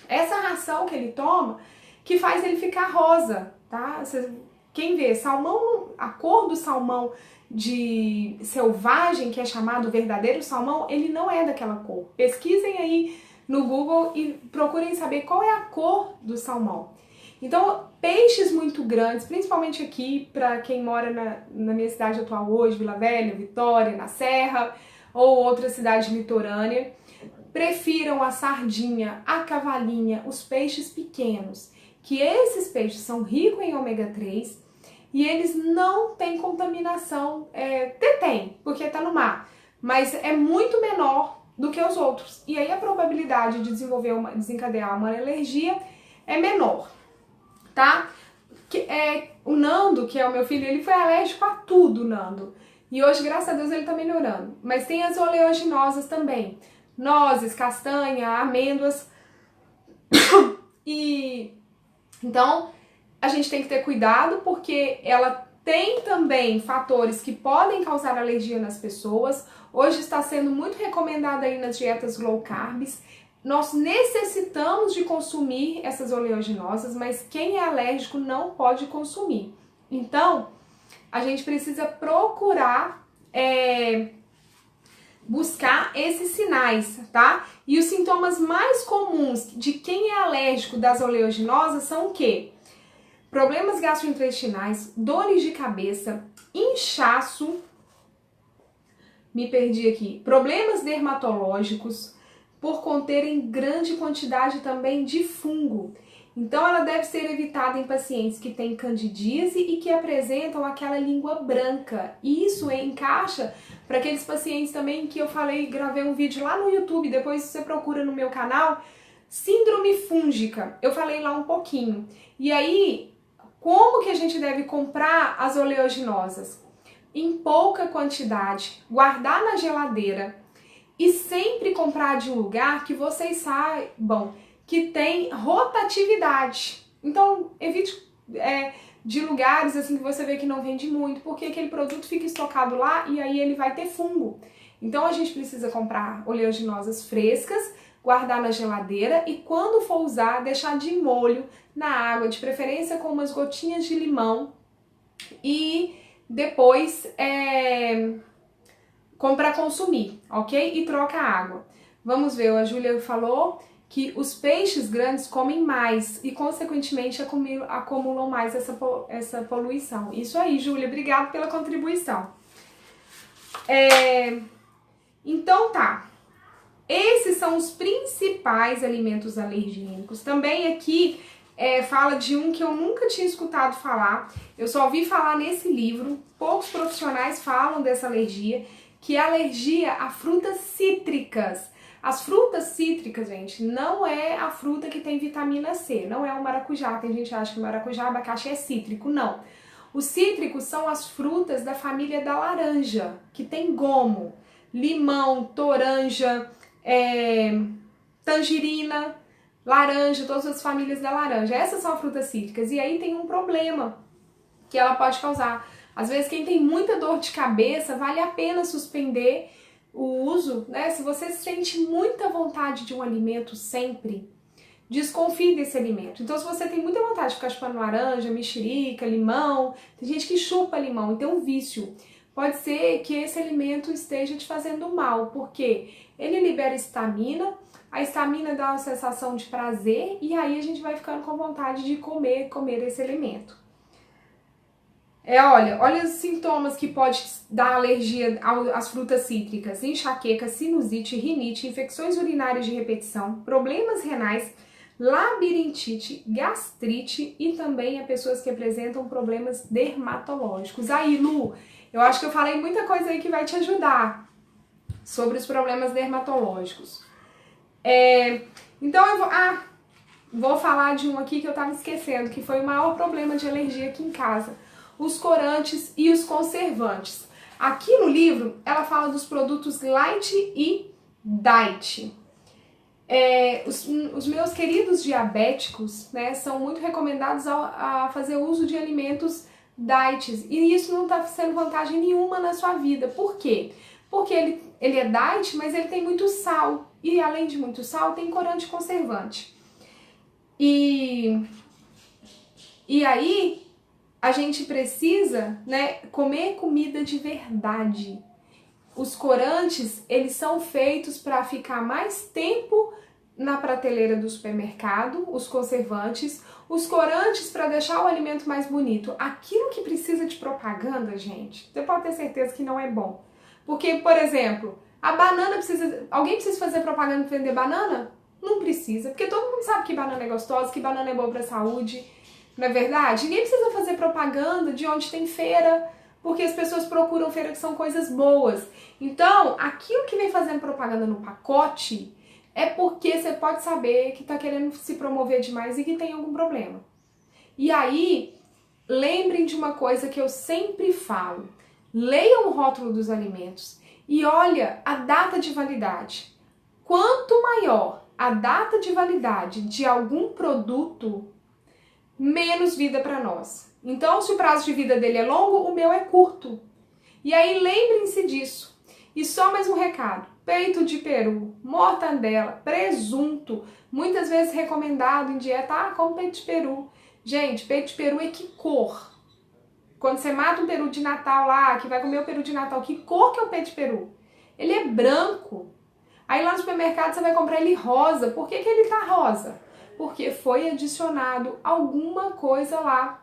Essa ração que ele toma, que faz ele ficar rosa, tá? Quem vê, salmão, a cor do salmão de selvagem, que é chamado verdadeiro salmão, ele não é daquela cor. Pesquisem aí no Google e procurem saber qual é a cor do salmão. Então, peixes muito grandes, principalmente aqui, para quem mora na minha cidade atual hoje, Vila Velha, Vitória, na Serra, ou outra cidade litorânea, prefiram a sardinha, a cavalinha, os peixes pequenos, que esses peixes são ricos em ômega 3 e eles não têm contaminação, tem, porque está no mar, mas é muito menor do que os outros. E aí a probabilidade de desencadear uma alergia é menor, tá? O Nando, que é o meu filho, ele foi alérgico a tudo, Nando. E hoje, graças a Deus, ele tá melhorando. Mas tem as oleaginosas também. Nozes, castanha, amêndoas. E então, a gente tem que ter cuidado porque ela tem também fatores que podem causar alergia nas pessoas. Hoje está sendo muito recomendada aí nas dietas low carbs. Nós necessitamos de consumir essas oleaginosas, mas quem é alérgico não pode consumir. Então, a gente precisa procurar buscar esses sinais, tá? E os sintomas mais comuns de quem é alérgico das oleaginosas são o quê? Problemas gastrointestinais, dores de cabeça, inchaço, problemas dermatológicos, por conterem grande quantidade também de fungo. Então, ela deve ser evitada em pacientes que têm candidíase e que apresentam aquela língua branca. Isso encaixa para aqueles pacientes também que eu falei, gravei um vídeo lá no YouTube, depois você procura no meu canal, síndrome fúngica. Eu falei lá um pouquinho. E aí, como que a gente deve comprar as oleaginosas? Em pouca quantidade, guardar na geladeira e sempre comprar de um lugar que vocês saibam que tem rotatividade. Então, evite de lugares assim que você vê que não vende muito, porque aquele produto fica estocado lá e aí ele vai ter fungo. Então, a gente precisa comprar oleaginosas frescas, guardar na geladeira e quando for usar, deixar de molho na água, de preferência com umas gotinhas de limão e depois para consumir, ok? E troca a água. Vamos ver, a Júlia falou que os peixes grandes comem mais e, consequentemente, acumulam mais essa poluição. Isso aí, Júlia, obrigada pela contribuição. Então tá, esses são os principais alimentos alergênicos. Também aqui fala de um que eu nunca tinha escutado falar, eu só ouvi falar nesse livro, poucos profissionais falam dessa alergia, que é a alergia a frutas cítricas. As frutas cítricas, gente, não é a fruta que tem vitamina C, não é o maracujá. Tem gente que acha que o maracujá, abacaxi é cítrico, não. Os cítricos são as frutas da família da laranja, que tem gomo, limão, toranja, tangerina, laranja, todas as famílias da laranja. Essas são as frutas cítricas. E aí tem um problema que ela pode causar. Às vezes quem tem muita dor de cabeça, vale a pena suspender o uso, né? Se você sente muita vontade de um alimento sempre, desconfie desse alimento. Então, se você tem muita vontade de ficar chupando laranja, mexerica, limão, tem gente que chupa limão e tem um vício. Pode ser que esse alimento esteja te fazendo mal, porque ele libera histamina, a histamina dá uma sensação de prazer e aí a gente vai ficando com vontade de comer esse alimento. Olha os sintomas que pode dar alergia às frutas cítricas: enxaqueca, sinusite, rinite, infecções urinárias de repetição, problemas renais, labirintite, gastrite e também a pessoas que apresentam problemas dermatológicos. Aí, Lu, eu acho que eu falei muita coisa aí que vai te ajudar sobre os problemas dermatológicos. Então eu vou falar de um aqui que eu tava esquecendo, que foi o maior problema de alergia aqui em casa: os corantes e os conservantes. Aqui no livro, ela fala dos produtos light e diet. Os meus queridos diabéticos, né, são muito recomendados a fazer uso de alimentos diets. E isso não está sendo vantagem nenhuma na sua vida. Por quê? Porque ele é diet, mas ele tem muito sal. E além de muito sal, tem corante conservante. E aí a gente precisa, né, comer comida de verdade. Os corantes, eles são feitos para ficar mais tempo na prateleira do supermercado, os conservantes, os corantes para deixar o alimento mais bonito. Aquilo que precisa de propaganda, gente, você pode ter certeza que não é bom. Porque, por exemplo, a banana precisa... Alguém precisa fazer propaganda para vender banana? Não precisa, porque todo mundo sabe que banana é gostosa, que banana é boa para a saúde. Não é verdade? Ninguém precisa fazer propaganda de onde tem feira, porque as pessoas procuram feira que são coisas boas. Então, aquilo que vem fazendo propaganda no pacote é porque você pode saber que está querendo se promover demais e que tem algum problema. E aí, lembrem de uma coisa que eu sempre falo: leiam o rótulo dos alimentos e olha a data de validade. Quanto maior a data de validade de algum produto, menos vida para nós. Então, se o prazo de vida dele é longo, o meu é curto. E aí, lembrem-se disso. E só mais um recado: peito de peru, mortandela, presunto, muitas vezes recomendado em dieta, como peito de peru. Gente, peito de peru é que cor? Quando você mata um peru de Natal lá, que vai comer o peru de Natal, que cor que é o peito de peru? Ele é branco. Aí lá no supermercado você vai comprar ele rosa. Por que ele tá rosa? Porque foi adicionado alguma coisa lá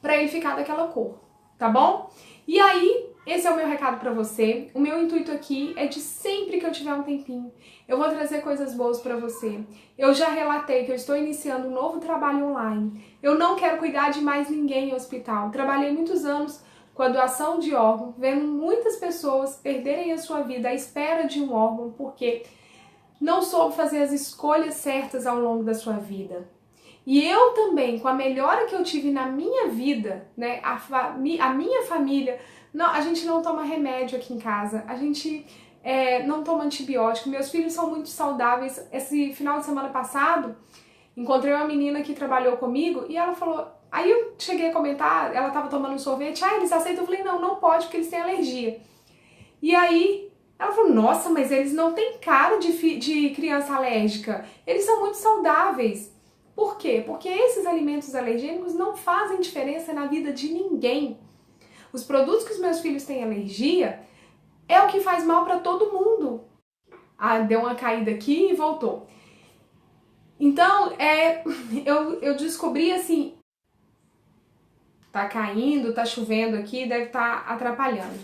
para ele ficar daquela cor, tá bom? E aí, esse é o meu recado para você. O meu intuito aqui é de sempre que eu tiver um tempinho, eu vou trazer coisas boas para você. Eu já relatei que eu estou iniciando um novo trabalho online. Eu não quero cuidar de mais ninguém em hospital. Trabalhei muitos anos com a doação de órgão, vendo muitas pessoas perderem a sua vida à espera de um órgão, porque não soube fazer as escolhas certas ao longo da sua vida. E eu também, com a melhora que eu tive na minha vida, né, a minha família, não, a gente não toma remédio aqui em casa, a gente não toma antibiótico, meus filhos são muito saudáveis. Esse final de semana passado, encontrei uma menina que trabalhou comigo e ela falou, aí eu cheguei a comentar, ela estava tomando um sorvete, eles aceitam? Eu falei, não pode porque eles têm alergia. E aí ela falou, nossa, mas eles não têm cara de criança alérgica, eles são muito saudáveis. Por quê? Porque esses alimentos alergênicos não fazem diferença na vida de ninguém. Os produtos que os meus filhos têm alergia é o que faz mal para todo mundo. deu uma caída aqui e voltou. Então, eu descobri assim, tá caindo, tá chovendo aqui, deve estar atrapalhando.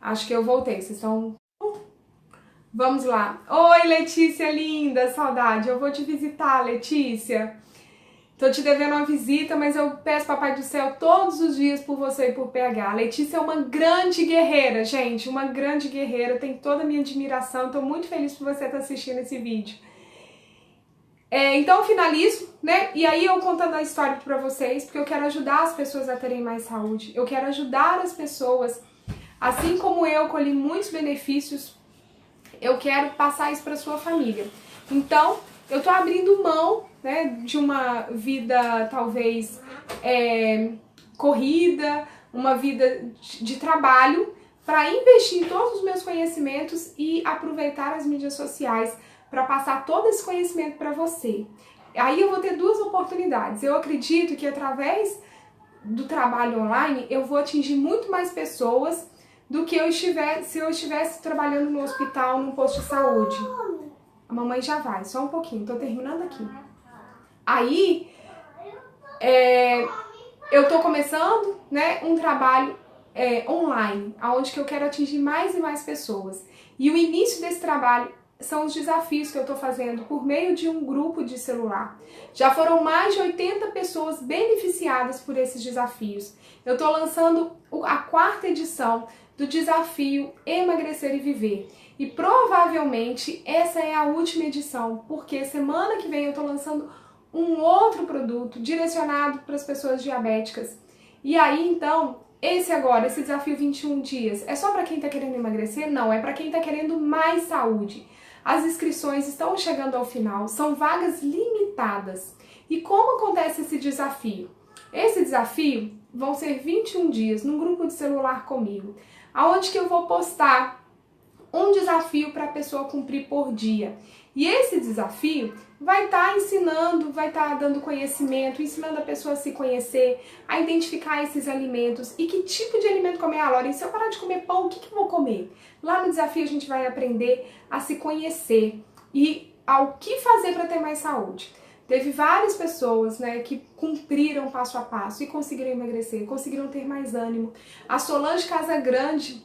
Acho que eu voltei, vocês estão... Vamos lá. Oi, Letícia linda, saudade. Eu vou te visitar, Letícia. Tô te devendo uma visita, mas eu peço Papai do Céu todos os dias por você e por PH. A Letícia é uma grande guerreira, gente, uma grande guerreira, tem toda a minha admiração, tô muito feliz por você estar assistindo esse vídeo. Então eu finalizo, né? E aí eu contando a história pra vocês, porque eu quero ajudar as pessoas a terem mais saúde. Eu quero ajudar as pessoas, assim como eu colhi muitos benefícios, eu quero passar isso pra sua família. Então, eu tô abrindo mão, né, de uma vida talvez corrida, uma vida de trabalho, para investir em todos os meus conhecimentos e aproveitar as mídias sociais para passar todo esse conhecimento para você. Aí eu vou ter duas oportunidades. Eu acredito que através do trabalho online eu vou atingir muito mais pessoas do que se eu estivesse trabalhando no hospital, num posto de saúde. A mamãe já vai, só um pouquinho, tô terminando aqui. Aí, eu tô começando, né, um trabalho online, onde que eu quero atingir mais e mais pessoas. E o início desse trabalho são os desafios que eu tô fazendo por meio de um grupo de celular. Já foram mais de 80 pessoas beneficiadas por esses desafios. Eu tô lançando a 4ª edição do desafio Emagrecer e Viver. E provavelmente essa é a última edição, porque semana que vem eu tô lançando um outro produto direcionado para as pessoas diabéticas. E aí, então, esse desafio 21 dias, é só para quem tá querendo emagrecer? Não, é para quem tá querendo mais saúde. As inscrições estão chegando ao final, são vagas limitadas. E como acontece esse desafio? Esse desafio vão ser 21 dias num grupo de celular comigo, aonde que eu vou postar um desafio para a pessoa cumprir por dia. E esse desafio vai estar ensinando, vai estar dando conhecimento, ensinando a pessoa a se conhecer, a identificar esses alimentos e que tipo de alimento comer. Ah, Lauren, se eu parar de comer pão, o que eu vou comer? Lá no desafio a gente vai aprender a se conhecer e ao que fazer para ter mais saúde. Teve várias pessoas, né, que cumpriram passo a passo e conseguiram emagrecer, conseguiram ter mais ânimo. A Solange Casagrande,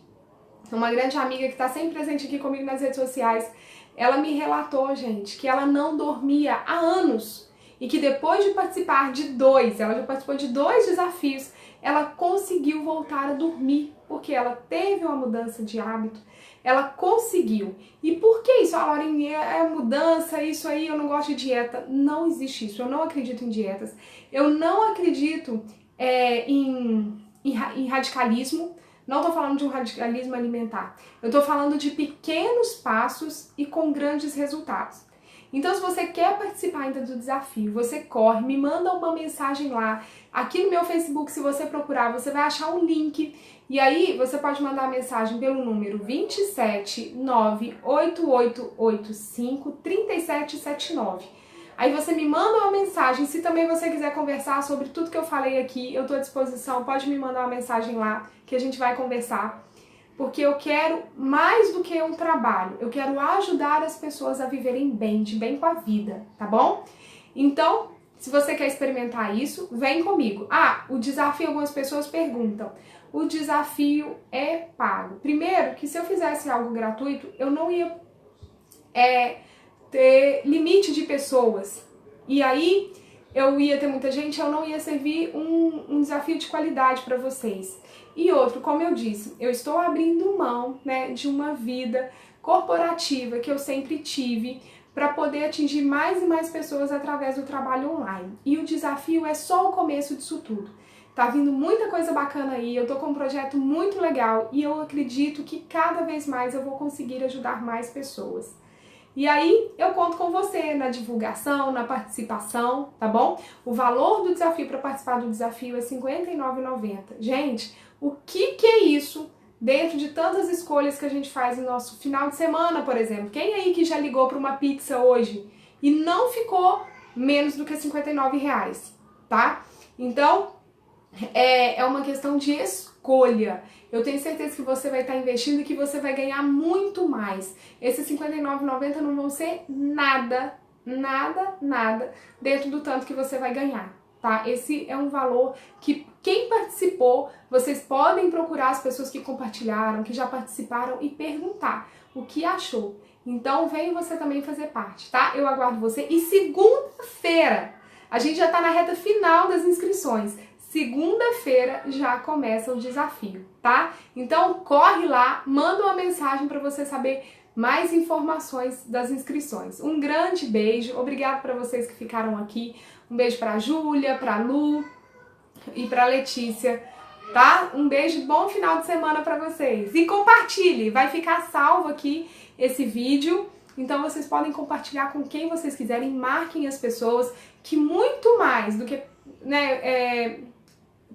uma grande amiga que está sempre presente aqui comigo nas redes sociais, ela me relatou, gente, que ela não dormia há anos e que depois de participar ela já participou de 2 desafios, ela conseguiu voltar a dormir, porque ela teve uma mudança de hábito, ela conseguiu. E por que isso? A Lauren, é mudança, isso aí, eu não gosto de dieta. Não existe isso, eu não acredito em dietas, eu não acredito em radicalismo. Não tô falando de um radicalismo alimentar, eu tô falando de pequenos passos e com grandes resultados. Então, se você quer participar ainda do desafio, você corre, me manda uma mensagem lá. Aqui no meu Facebook, se você procurar, você vai achar um link. E aí, você pode mandar a mensagem pelo número 27988853779. Aí você me manda uma mensagem. Se também você quiser conversar sobre tudo que eu falei aqui, eu tô à disposição. Pode me mandar uma mensagem lá que a gente vai conversar. Porque eu quero mais do que um trabalho. Eu quero ajudar as pessoas a viverem bem, de bem com a vida, tá bom? Então, se você quer experimentar isso, vem comigo. O desafio, algumas pessoas perguntam. O desafio é pago. Primeiro, que se eu fizesse algo gratuito, eu não ia ter limite de pessoas. E aí, eu ia ter muita gente, eu não ia servir um desafio de qualidade para vocês. E outro, como eu disse, eu estou abrindo mão, né, de uma vida corporativa que eu sempre tive para poder atingir mais e mais pessoas através do trabalho online. E o desafio é só o começo disso tudo. Tá vindo muita coisa bacana aí, eu tô com um projeto muito legal e eu acredito que cada vez mais eu vou conseguir ajudar mais pessoas. E aí eu conto com você na divulgação, na participação, tá bom? O valor do desafio para participar do desafio é R$ 59,90. Gente, o que é isso dentro de tantas escolhas que a gente faz no nosso final de semana, por exemplo? Quem aí que já ligou para uma pizza hoje e não ficou menos do que R$ 59,00, tá? Então, é uma questão de escolha. escolha. Eu tenho certeza que você vai estar investindo e que você vai ganhar muito mais. Esses R$ 59,90 não vão ser nada, nada, nada dentro do tanto que você vai ganhar, tá? Esse é um valor que quem participou, vocês podem procurar as pessoas que compartilharam, que já participaram e perguntar o que achou. Então, vem você também fazer parte, tá? Eu aguardo você. E segunda-feira, a gente já tá na reta final das inscrições. Segunda-feira já começa o desafio, tá? Então, corre lá, manda uma mensagem para você saber mais informações das inscrições. Um grande beijo, obrigado para vocês que ficaram aqui. Um beijo para a Júlia, para a Lu e para a Letícia, tá? Um beijo, bom final de semana para vocês. E compartilhe, vai ficar salvo aqui esse vídeo, então vocês podem compartilhar com quem vocês quiserem, marquem as pessoas, que muito mais do que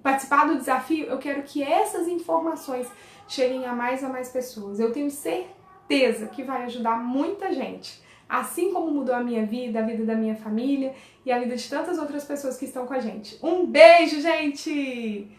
participar do desafio, eu quero que essas informações cheguem a mais pessoas. Eu tenho certeza que vai ajudar muita gente, assim como mudou a minha vida, a vida da minha família e a vida de tantas outras pessoas que estão com a gente. Um beijo, gente!